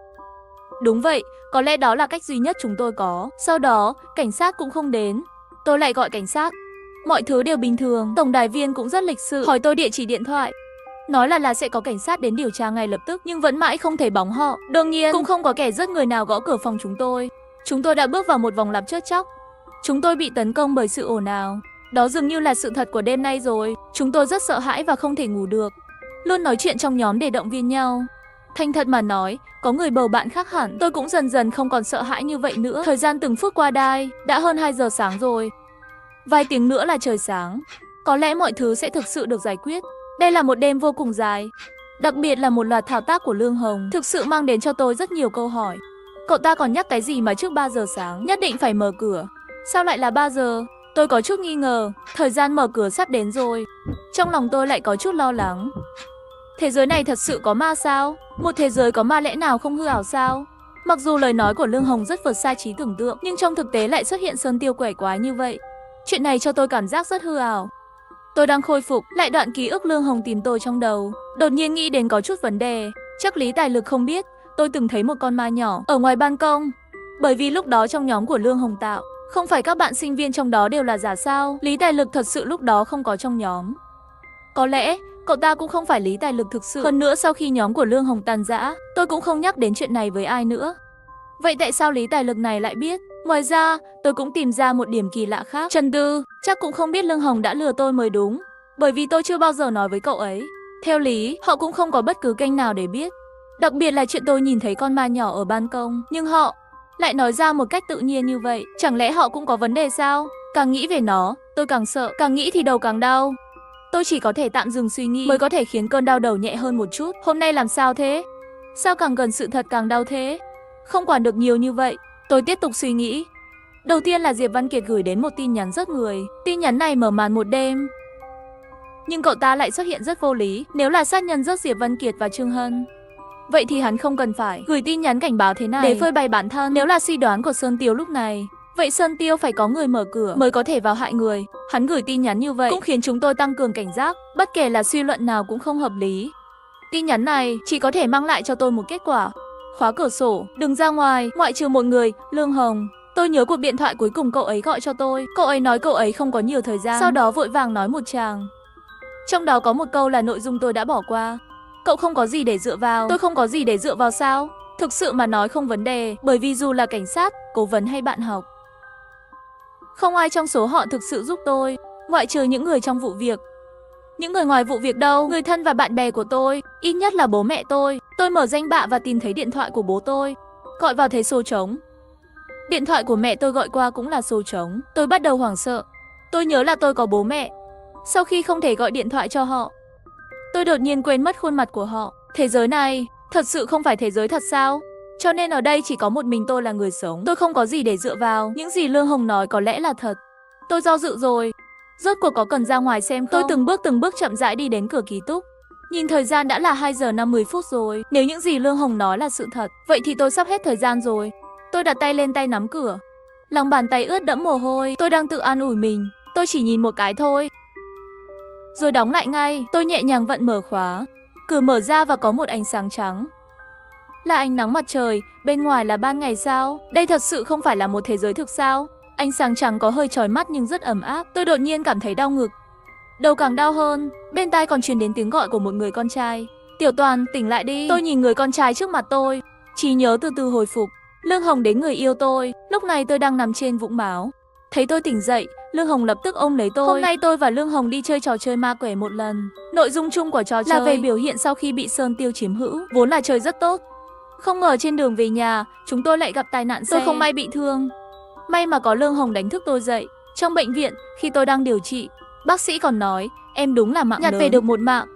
Đúng vậy, có lẽ đó là cách duy nhất chúng tôi có. Sau đó, cảnh sát cũng không đến. Tôi lại gọi cảnh sát. Mọi thứ đều bình thường, tổng đài viên cũng rất lịch sự, hỏi tôi địa chỉ điện thoại. Nói là sẽ có cảnh sát đến điều tra ngay lập tức, nhưng vẫn mãi không thấy bóng họ. Đương nhiên, cũng không có kẻ giết người nào gõ cửa phòng chúng tôi. Chúng tôi đã bước vào một vòng lặp chết chóc. Chúng tôi bị tấn công bởi sự ồn ào. Đó dường như là sự thật của đêm nay rồi. Chúng tôi rất sợ hãi và không thể ngủ được. Luôn nói chuyện trong nhóm để động viên nhau. Thành thật mà nói, có người bầu bạn khác hẳn, tôi cũng dần dần không còn sợ hãi như vậy nữa. Thời gian từng phút qua đai, đã hơn 2 giờ sáng rồi. Vài tiếng nữa là trời sáng. Có lẽ mọi thứ sẽ thực sự được giải quyết. Đây là một đêm vô cùng dài. Đặc biệt là một loạt thao tác của Lương Hồng thực sự mang đến cho tôi rất nhiều câu hỏi. Cậu ta còn nhắc cái gì mà trước 3 giờ sáng nhất định phải mở cửa? Sao lại là 3 giờ? Tôi có chút nghi ngờ, thời gian mở cửa sắp đến rồi. Trong lòng tôi lại có chút lo lắng. Thế giới này thật sự có ma sao? Một thế giới có ma lẽ nào không hư ảo sao? Mặc dù lời nói của Lương Hồng rất vượt xa trí tưởng tượng, nhưng trong thực tế lại xuất hiện sơn tiêu quẻ quái như vậy. Chuyện này cho tôi cảm giác rất hư ảo. Tôi đang khôi phục lại đoạn ký ức Lương Hồng tìm tôi trong đầu. Đột nhiên nghĩ đến có chút vấn đề. Chắc Lý Tài Lực không biết, tôi từng thấy một con ma nhỏ ở ngoài ban công. Bởi vì lúc đó trong nhóm của Lương Hồng tạo, không phải các bạn sinh viên trong đó đều là giả sao? Lý Tài Lực thật sự lúc đó không có trong nhóm. Có lẽ cậu ta cũng không phải Lý Tài Lực thực sự. Hơn nữa sau khi nhóm của Lương Hồng tan rã, tôi cũng không nhắc đến chuyện này với ai nữa. Vậy tại sao Lý Tài Lực này lại biết? Ngoài ra, tôi cũng tìm ra một điểm kỳ lạ khác. Trần Tư chắc cũng không biết Lương Hồng đã lừa tôi mới đúng, bởi vì tôi chưa bao giờ nói với cậu ấy. Theo lý, họ cũng không có bất cứ kênh nào để biết. Đặc biệt là chuyện tôi nhìn thấy con ma nhỏ ở ban công, nhưng họ lại nói ra một cách tự nhiên như vậy. Chẳng lẽ họ cũng có vấn đề sao? Càng nghĩ về nó, tôi càng sợ, càng nghĩ thì đầu càng đau. Tôi chỉ có thể tạm dừng suy nghĩ mới có thể khiến cơn đau đầu nhẹ hơn một chút. Hôm nay làm sao thế? Sao càng gần sự thật càng đau thế? Không quản được nhiều như vậy, tôi tiếp tục suy nghĩ. Đầu tiên là Diệp Văn Kiệt gửi đến một tin nhắn giết người. Tin nhắn này mở màn một đêm. Nhưng cậu ta lại xuất hiện rất vô lý. Nếu là sát nhân giết Diệp Văn Kiệt và Trương Hân, vậy thì hắn không cần phải gửi tin nhắn cảnh báo thế này để phơi bày bản thân. Nếu là suy đoán của Sơn Tiêu lúc này, vậy Sơn Tiêu phải có người mở cửa mới có thể vào hại người. Hắn gửi tin nhắn như vậy cũng khiến chúng tôi tăng cường cảnh giác. Bất kể là suy luận nào cũng không hợp lý. Tin nhắn này chỉ có thể mang lại cho tôi một kết quả: khóa cửa sổ, đừng ra ngoài, ngoại trừ một người, Lương Hồng. Tôi nhớ cuộc điện thoại cuối cùng cậu ấy gọi cho tôi. Cậu ấy nói cậu ấy không có nhiều thời gian, sau đó vội vàng nói một tràng. Trong đó có một câu là nội dung tôi đã bỏ qua. Cậu không có gì để dựa vào. Tôi không có gì để dựa vào sao? Thực sự mà nói không vấn đề, bởi vì dù là cảnh sát, cố vấn hay bạn học, không ai trong số họ thực sự giúp tôi, ngoại trừ những người trong vụ việc. Những người ngoài vụ việc đâu? Người thân và bạn bè của tôi, ít nhất là bố mẹ tôi. Tôi mở danh bạ và tìm thấy điện thoại của bố tôi, gọi vào thấy số trống. Điện thoại của mẹ tôi gọi qua cũng là số trống. Tôi bắt đầu hoảng sợ. Tôi nhớ là tôi có bố mẹ. Sau khi không thể gọi điện thoại cho họ, tôi đột nhiên quên mất khuôn mặt của họ. Thế giới này thật sự không phải thế giới thật sao? Cho nên ở đây chỉ có một mình tôi là người sống. Tôi không có gì để dựa vào. Những gì Lương Hồng nói có lẽ là thật. Tôi do dự rồi. Rốt cuộc có cần ra ngoài xem không? Tôi từng bước chậm rãi đi đến cửa ký túc. Nhìn thời gian đã là 2 giờ 50 phút rồi. Nếu những gì Lương Hồng nói là sự thật, vậy thì tôi sắp hết thời gian rồi. Tôi đặt tay lên tay nắm cửa. Lòng bàn tay ướt đẫm mồ hôi. Tôi đang tự an ủi mình. Tôi chỉ nhìn một cái thôi, rồi đóng lại ngay. Tôi nhẹ nhàng vặn mở khóa. Cửa mở ra và có một ánh sáng trắng. Là ánh nắng mặt trời. Bên ngoài là ban ngày sao? Đây thật sự không phải là một thế giới thực sao? Ánh sáng trắng có hơi chói mắt nhưng rất ấm áp. Tôi đột nhiên cảm thấy đau ngực. Đầu càng đau hơn. Bên tai còn truyền đến tiếng gọi của một người con trai. Tiểu Toàn, tỉnh lại đi. Tôi nhìn người con trai trước mặt tôi. Trí nhớ từ từ hồi phục. Lương Hồng đến người yêu tôi. Lúc này tôi đang nằm trên vũng máu. Thấy tôi tỉnh dậy, Lương Hồng lập tức ôm lấy tôi. Hôm nay tôi và Lương Hồng đi chơi trò chơi ma quẻ một lần. Nội dung chung của trò chơi là về biểu hiện sau khi bị Sơn Tiêu chiếm hữu. Vốn là chơi rất tốt. Không ngờ trên đường về nhà, chúng tôi lại gặp tai nạn xe. Tôi không may bị thương. May mà có Lương Hồng đánh thức tôi dậy. Trong bệnh viện, khi tôi đang điều trị, bác sĩ còn nói, em đúng là mạng lớn. Nhặt về được một mạng,